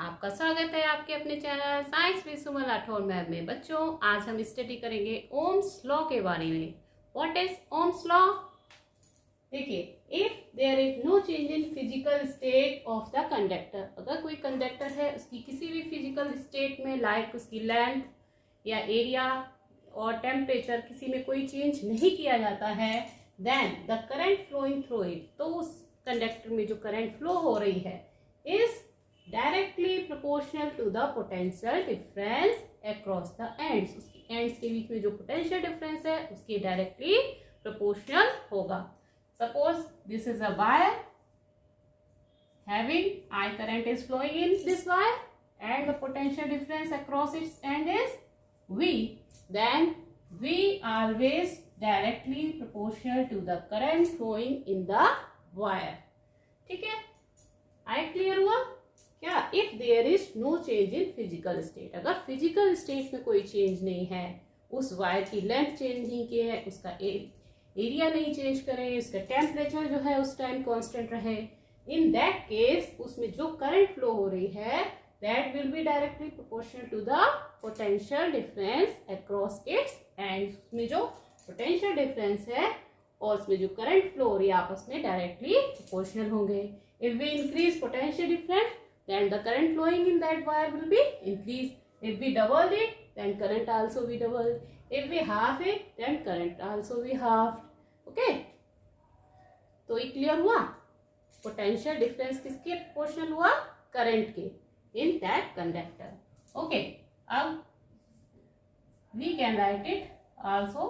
आपका स्वागत है आपके अपने channel science with Suman Rathore ma'am में। बच्चों, आज हम स्टडी करेंगे ओम्स लॉ के बारे में। What is Ohm's law? देखिए, if there is no change in physical state of the conductor, अगर कोई कंडक्टर है उसकी किसी भी फिजिकल स्टेट में, लाइक उसकी लेंथ या एरिया और टेम्परेचर, किसी में कोई चेंज नहीं किया जाता है, then the current flowing through it, तो उस कंडक्टर में जो करंट फ्लो हो रही है is directly proportional to the potential difference across the ends. उसकी एंड्स के बीच में जो पोटेंशियल डिफरेंस है उसके डायरेक्टली प्रोपोर्शनल होगा। Suppose this is a wire having I current is flowing in this wire and the potential difference across its end is V, then V always directly proportional to the current flowing in the wire। ठीक है, आई clear हुआ क्या? If there is no change in physical state, अगर physical state में कोई change नहीं है, उस वायर की लेंथ चेंज नहीं की है, उसका एरिया नहीं चेंज करे, उसका टेम्परेचर जो है उस टाइम कांस्टेंट रहे, इन दैट केस उसमें जो करंट फ्लो हो रही है that will be directly proportional to the potential difference across its end. उसमें जो पोटेंशियल डिफरेंस है और उसमें जो करंट फ्लो हो रही है आपस में डायरेक्टली प्रोपोर्शनल होंगे। If we increase potential difference then the current flowing in that wire will be increased. If we double it, then current also be doubled. If we half it, then current also be halved. Okay? तो ये clear हुआ? Potential difference किसके proportional हुआ? Current के in that conductor. Okay? अब we can write it also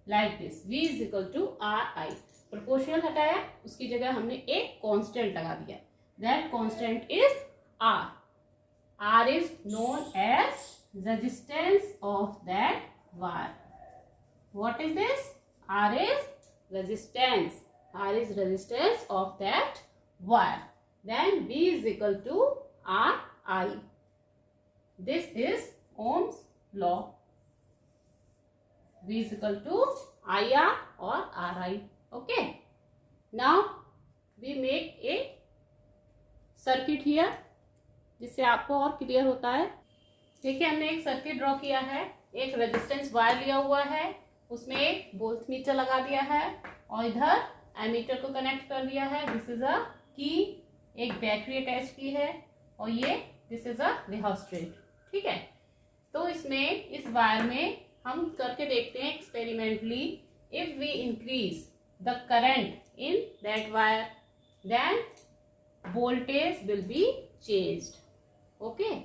like this. V is equal to RI. Proportional हटाया, उसकी जगह हमने एक कांस्टेंट लगा दिया. That constant is R. R is known as resistance of that wire. What is this? R is resistance. R is resistance of that wire. Then V is equal to RI. This is Ohm's law. V is equal to IR or RI. Okay. Now we make a circuit here, जिससे आपको और clear होता है। देखिए, हमने एक circuit draw किया है, एक रेजिस्टेंस वायर लिया हुआ है, उसमें एक वोल्टमीटर लगा दिया है और इधर एमीटर को कनेक्ट कर दिया है। दिस इज अ की, एक बैटरी अटैच की है और ये दिस इज अ रिहोस्टेट। ठीक है, तो इसमें इस वायर में हम करके देखते हैं experimentally. If we increase the current in that wire then voltage will be changed. Okay,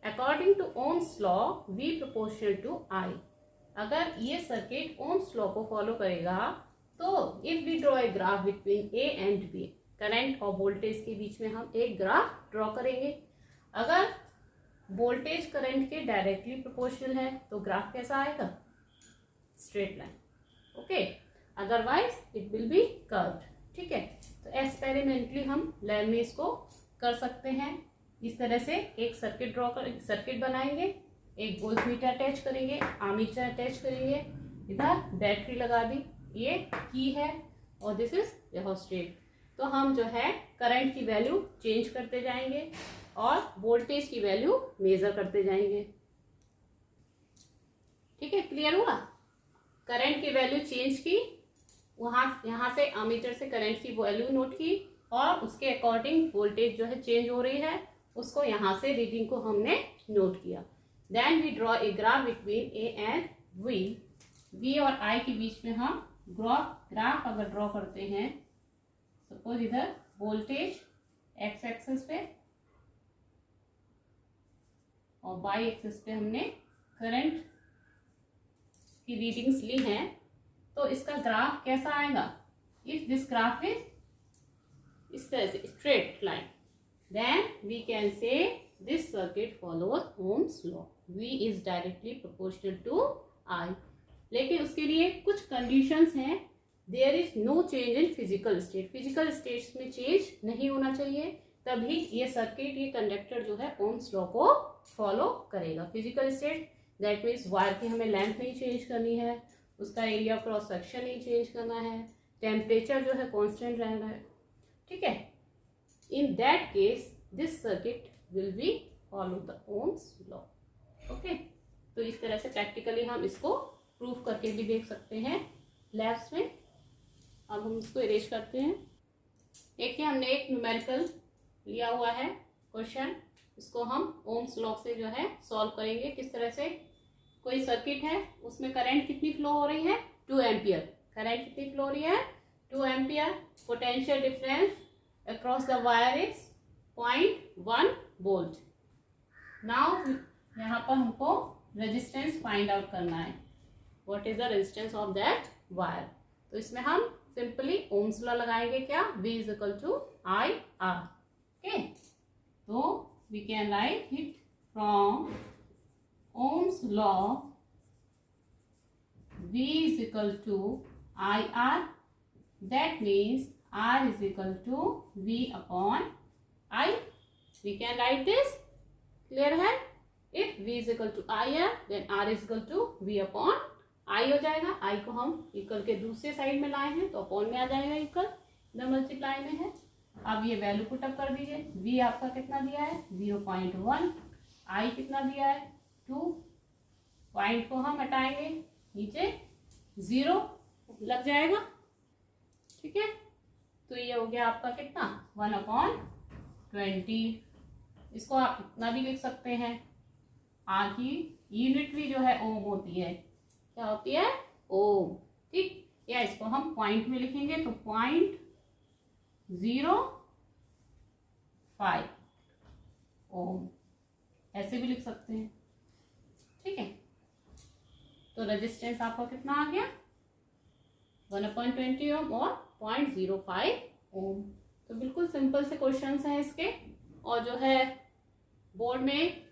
according to Ohm's law V proportional to I. अगर ये सर्किट Ohm's law को फॉलो करेगा तो if we draw a graph between A and B, current और voltage के बीच में हम एक ग्राफ ड्रॉ करेंगे। अगर वोल्टेज करंट के डायरेक्टली प्रोपोर्शनल है तो ग्राफ कैसा आएगा? Straight line. Okay, otherwise it will be curved. ठीक है, तो एक्सपेरिमेंटली हम लैब में इसको कर सकते हैं। इस तरह से एक सर्किट ड्रॉ कर, सर्किट बनाएंगे, एक वोल्टमीटर अटैच करेंगे, आर्मीचर अटैच करेंगे, इधर बैटरी लगा दी, ये की है और दिस इज रिहोस्टेट। तो हम जो है करंट की वैल्यू चेंज करते जाएंगे और वोल्टेज की वैल्यू मेजर करते जाएंगे। ठीक है, क्लियर हुआ? करंट की वैल्यू चेंज की, यहाँ से अमीटर से करंट की वैल्यू नोट की और उसके अकॉर्डिंग वोल्टेज जो है चेंज हो रही है, उसको यहाँ से रीडिंग को हमने नोट किया। Then we draw a graph between A and V. V और आई के बीच में हम ग्राफ अगर ड्रॉ करते हैं, सपोज इधर वोल्टेज एक्स एक्सिस पे और वाई एक्सिस पे हमने करंट की रीडिंग्स ली हैं, तो इसका ग्राफ कैसा आएगा? इफ दिस ग्राफ इज इस तरह से straight line, then we can say this circuit follows Ohm's law. V is directly proportional to I। लेकिन उसके लिए कुछ कंडीशंस हैं। There is no change in physical state, physical states में change नहीं होना चाहिए, तभी ये सर्किट, ये कंडक्टर जो है ओम्स लॉ को फॉलो करेगा। Physical state that means wire की हमें लेंथ नहीं चेंज करनी है, उसका एरिया क्रॉस सेक्शन नहीं चेंज करना है, टेम्परेचर जो है कांस्टेंट रहना है। ठीक है, in that case this circuit will be follow the Ohm's law. Okay, तो इस तरह से प्रैक्टिकली हम इसको प्रूफ करके भी देख सकते हैं लैब्स में। अब हम इसको इरेज करते हैं। देखिए, हमने एक न्यूमेरिकल लिया हुआ है क्वेश्चन, इसको हम ओम्स लॉ से जो है सॉल्व करेंगे। किस तरह से, कोई सर्किट है, उसमें करंट कितनी फ्लो हो रही है, 2 एम्पियर। करंट कितनी फ्लो हो रही है, 2 ampere. Potential difference across the wire is 0.1 volt. Now यहाँ पर हमको रेजिस्टेंस फाइंड आउट करना है। What is the resistance of that wire. तो इसमें हम सिंपली ओम्स लॉ लगाएंगे। क्या, V is equal to I R. Okay, तो we can write it from Ohm's law V is equal to IR. That means R is equal to V upon I. We can write this. Clear है? If V is equal to IR, then R is equal to V upon I हो जाएगा। I को हम equal के दूसरे side में लाए हैं तो अपॉन में आ जाएगा, इक्वल इधर मल्टीप्लाई में है। अब ये वैल्यू पुट अप कर दीजिए। V आपका कितना दिया है, 0.1। I कितना दिया है, 2। पॉइंट को हम हटाएंगे, नीचे 0 लग जाएगा। ठीक है, तो ये हो गया आपका कितना, 1/20। इसको आप इतना भी लिख सकते हैं। आर की यूनिट भी जो है ओम होती है। क्या होती है, ओम। ठीक, या इसको हम पॉइंट में लिखेंगे तो 0.05 ओम, ऐसे भी लिख सकते हैं। ठीक है, तो रेजिस्टेंस आपका कितना आ गया, 1/20 ओम और 0.05 ओम। तो बिल्कुल सिंपल से क्वेश्चंस हैं इसके, और जो है बोर्ड में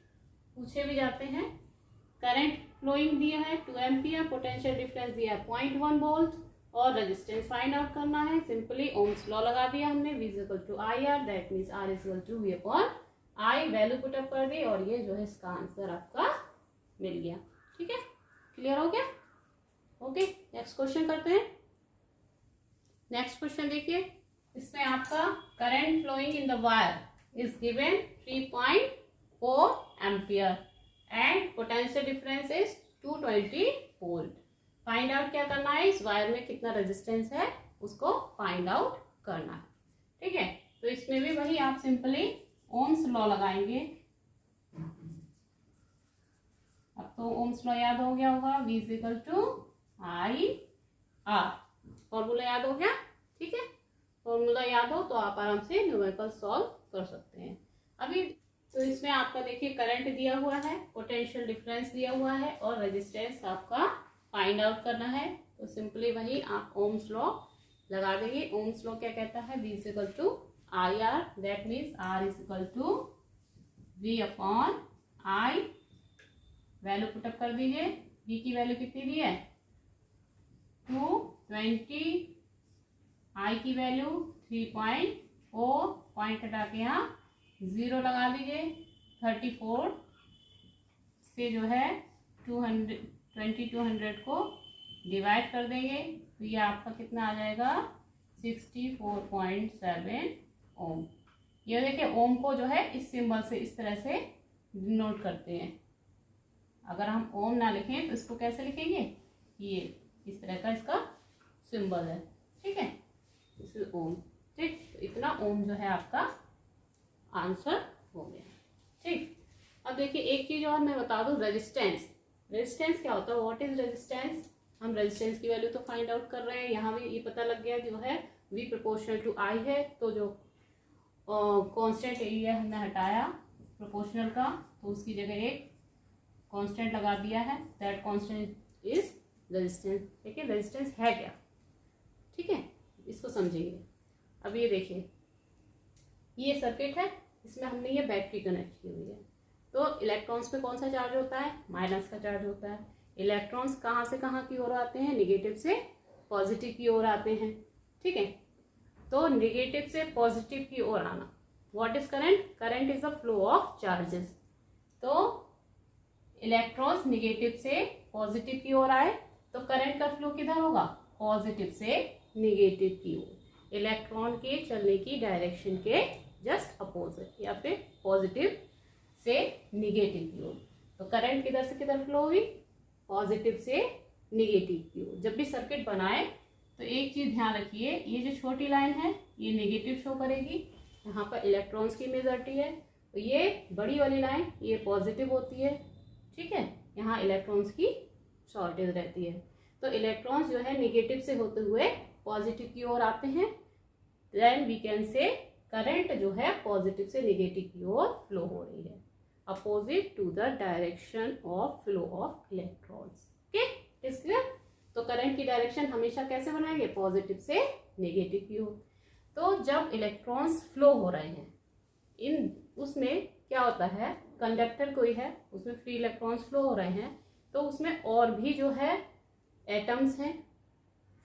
पूछे भी जाते हैं। करंट फ्लोइंग दिया है 2 एम्पियर, पोटेंशियल डिफरेंस दिया है 0.1 वोल्ट, और रेजिस्टेंस फाइंड आउट करना है। सिंपली ओम्स लॉ लगा दिया हमने, V is equal to I R, that means R is equal to V upon I। Value put up कर दी और ये जो है इसका आंसर आपका मिल गया। ठीक है, क्लियर हो गया। ओके, नेक्स्ट क्वेश्चन करते हैं। नेक्स्ट क्वेश्चन देखिए, इसमें आपका current flowing in the wire is given 3.4 ampere and potential difference is 220 volt. Find out क्या करना है, इस वायर में कितना रेजिस्टेंस है उसको फाइंड आउट करना है। ठीक है, तो इसमें भी वही आप सिंपली ओम्स लॉ लगाएंगे। अब तो ओम्स लॉ याद हो गया होगा, V is equal to I R. Formula याद हो गया। ठीक है, फॉर्मूला याद हो तो आप आराम से न्यूमेरिकल सॉल्व कर सकते हैं। अभी तो इसमें आपका देखिए करंट दिया हुआ है, पोटेंशियल डिफरेंस दिया हुआ है और रेजिस्टेंस आपका फाइंड आउट करना है। तो सिंपली वही आप ओम्स लॉ लगा देंगे। ओम्स लॉ क्या कहता है, V is equal to I R, that means R is equal to V upon I। Value put up कर दीजिए। V की वैल्यू कितनी दी है, 220, I की वैल्यू 3.4, पॉइंट हटा के यहाँ 0 लगा दीजिए। 34 से जो है 200 को डिवाइड कर देंगे तो ये आपका कितना आ जाएगा, 64.7 ओम। ये देखिए ओम को जो है इस सिंबल से इस तरह से डिनोट करते हैं। अगर हम ओम ना लिखें तो इसको कैसे लिखेंगे, ये इस तरह का इसका सिंबल है। ठीक है, इस ओम। ठीक, तो इतना ओम जो है आपका आंसर हो गया। ठीक, अब देखिए एक चीज और मैं बता दूं, रेजिस्टेंस। रेजिस्टेंस क्या होता है, व्हाट इज रेजिस्टेंस। हम रेजिस्टेंस की वैल्यू तो फाइंड आउट कर रहे हैं, यहाँ भी ये पता लग गया जो है V प्रोपोर्शनल टू I है। तो जो कांस्टेंट एरिया हमने हटाया प्रोपोर्शनल का, तो उसकी जगह एक कांस्टेंट लगा दिया है, दैट कांस्टेंट इज रेजिस्टेंस। देखिए रेजिस्टेंस है क्या। ठीक है, इसको समझिए। अब ये देखिए, ये सर्किट है, इसमें हमने ये बैटरी कनेक्ट की हुई है। तो इलेक्ट्रॉन्स पे कौन सा चार्ज होता है, माइनस का चार्ज होता है। इलेक्ट्रॉन्स कहाँ से कहाँ की ओर आते हैं, निगेटिव से पॉजिटिव की ओर आते हैं। ठीक है, तो निगेटिव से पॉजिटिव की ओर आना, what is current, current is the flow of charges. तो इलेक्ट्रॉन्स निगेटिव से पॉजिटिव की ओर आए तो करंट का फ्लो किधर होगा, पॉजिटिव से निगेटिव की ओर। इलेक्ट्रॉन के चलने की डायरेक्शन के जस्ट अपोजिट, या फिर पॉजिटिव से निगेटिव की ओर। तो करंट किधर से किधर फ्लो हुई, पॉजिटिव से निगेटिव की ओर। जब भी सर्किट बनाए तो एक चीज ध्यान रखिए, ये जो छोटी लाइन है ये नेगेटिव शो करेगी, यहाँ पर इलेक्ट्रॉन्स की मेजॉरिटी है, तो ये बड़ी वाली लाइन ये पॉजिटिव होती है, ठीक है, यहाँ इलेक्ट्रॉन्स की शॉर्टेज रहती है। तो इलेक्ट्रॉन्स जो है निगेटिव से होते हुए पॉजिटिव की ओर आते हैं, then we can say current जो है पॉजिटिव से निगेटिव की ओर फ्लो हो रही है, opposite to the direction of flow of electrons. Okay, is clear. तो करंट की डायरेक्शन हमेशा कैसे बनाएंगे, पॉजिटिव से नेगेटिव की ओर। तो जब इलेक्ट्रॉन्स फ्लो हो रहे हैं इन, उसमें क्या होता है, कंडक्टर कोई है उसमें फ्री इलेक्ट्रॉन्स फ्लो हो रहे हैं, तो उसमें और भी जो है एटम्स हैं,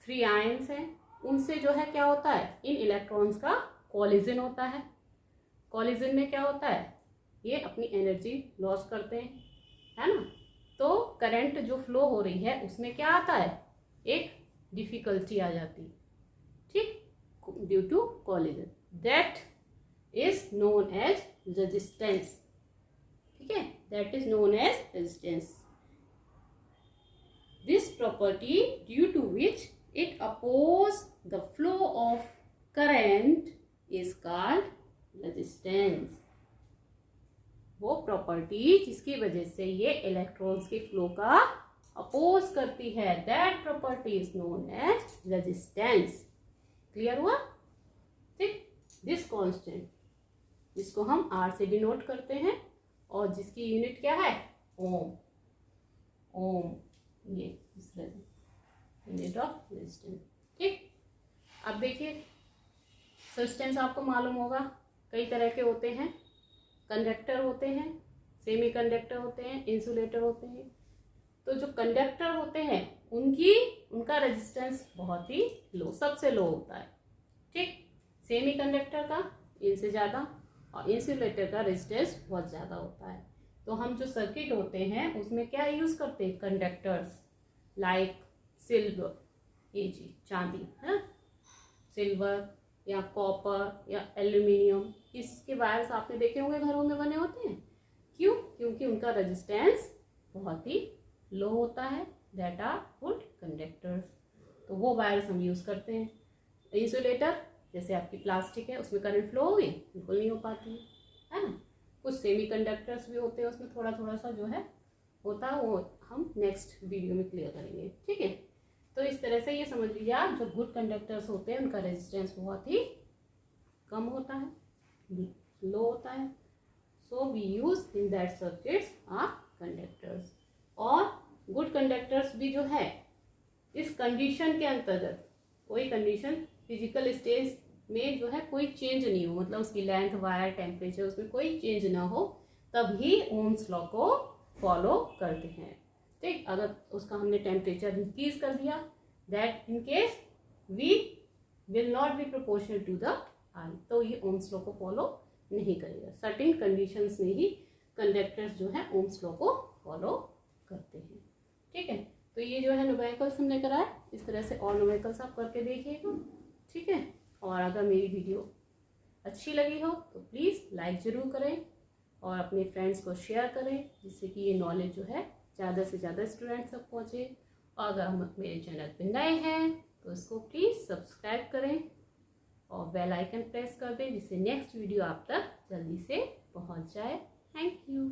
फ्री आयंस हैं, उनसे जो है क्या होता है, इन इलेक्ट्रॉन्स का कॉलिजन होता है। कॉलिजन में क्या होता है, ये अपनी एनर्जी लॉस करते हैं, है ना। तो करंट जो फ्लो हो रही है उसमें क्या आता है, एक डिफिकल्टी आ जाती है, ठीक, due to collision, that is known as resistance, ठीक है, that is known as resistance. This property due to which it opposes the flow of current is called resistance. वो प्रॉपर्टी जिसकी वजह से ये इलेक्ट्रॉन्स के फ्लो का अपोज करती है, that property is known as resistance. Clear हुआ, ठीक। दिस कांस्टेंट, जिसको हम आर से डिनोट करते हैं और जिसकी यूनिट क्या है, ओम। ओम ये यूनिट ऑफ रेजिस्टेंस, ठीक। अब देखिए रेजिस्टेंस आपको मालूम होगा कई तरह के होते हैं, कंडक्टर होते हैं, सेमी कंडक्टर होते हैं, इंसुलेटर होते हैं। तो जो कंडक्टर होते हैं उनका रेजिस्टेंस बहुत ही लो, सबसे लो होता है, ठीक। सेमी कंडक्टर का इनसे ज़्यादा, और इंसुलेटर का रेजिस्टेंस बहुत ज़्यादा होता है। तो हम जो सर्किट होते हैं उसमें क्या यूज़ करते हैं, कंडक्टर्स लाइक सिल्वर, ये जी चांदी है, सिल्वर या कॉपर या एल्यूमिनियम, इसके वायर्स आपने देखे होंगे घरों में बने होते हैं। क्यों, क्योंकि उनका रेजिस्टेंस बहुत ही लो होता है, दैट आर गुड कंडक्टर्स। तो वो वायर्स हम यूज़ करते हैं। इंसुलेटर जैसे आपकी प्लास्टिक है उसमें करंट फ्लो होगी, बिल्कुल नहीं हो पाती है ना। कुछ सेमी कंडक्टर्स भी होते हैं उसमें थोड़ा थोड़ा सा जो है होता है, वो हम नेक्स्ट वीडियो में क्लियर करेंगे, ठीक है। तो इस तरह से ये समझ लीजिए आप, जो गुड कंडक्टर्स होते हैं उनका रेजिस्टेंस बहुत ही कम होता है, लो होता है। So we use in that circuits are conductors. और गुड कंडक्टर्स भी जो है इस कंडीशन के अंतर्गत, कोई कंडीशन फिजिकल स्टेज में जो है कोई चेंज नहीं हो, मतलब उसकी लेंथ, वायर, टेम्परेचर उसमें कोई चेंज ना हो, तभी ओम्स लॉ को फॉलो करते हैं, ठीक। अगर उसका हमने टेम्परेचर इंक्रीज कर दिया, that in case we will not be proportional to the I, तो ये ओम्स लॉ को फॉलो नहीं करेगा। सर्टेन कंडीशंस में ही कंडक्टर्स जो है ओम्स लॉ को फॉलो करते हैं, ठीक है। तो ये जो है न्यूमेरिकल्स हमने कराया, इस तरह से और न्यूमेरिकल्स आप करके देखिएगा, ठीक है। और अगर मेरी वीडियो अच्छी लगी हो तो प्लीज़ लाइक ज़रूर करें और अपने फ्रेंड्स को शेयर करें, जिससे कि ये नॉलेज जो है ज़्यादा से ज़्यादा स्टूडेंट्स तक पहुँचे। और अगर हम मेरे चैनल पर नए हैं तो इसको प्लीज़ सब्सक्राइब करें और बेल आइकन प्रेस कर दें, जिससे नेक्स्ट वीडियो आप तक जल्दी से पहुँच जाए। Thank you.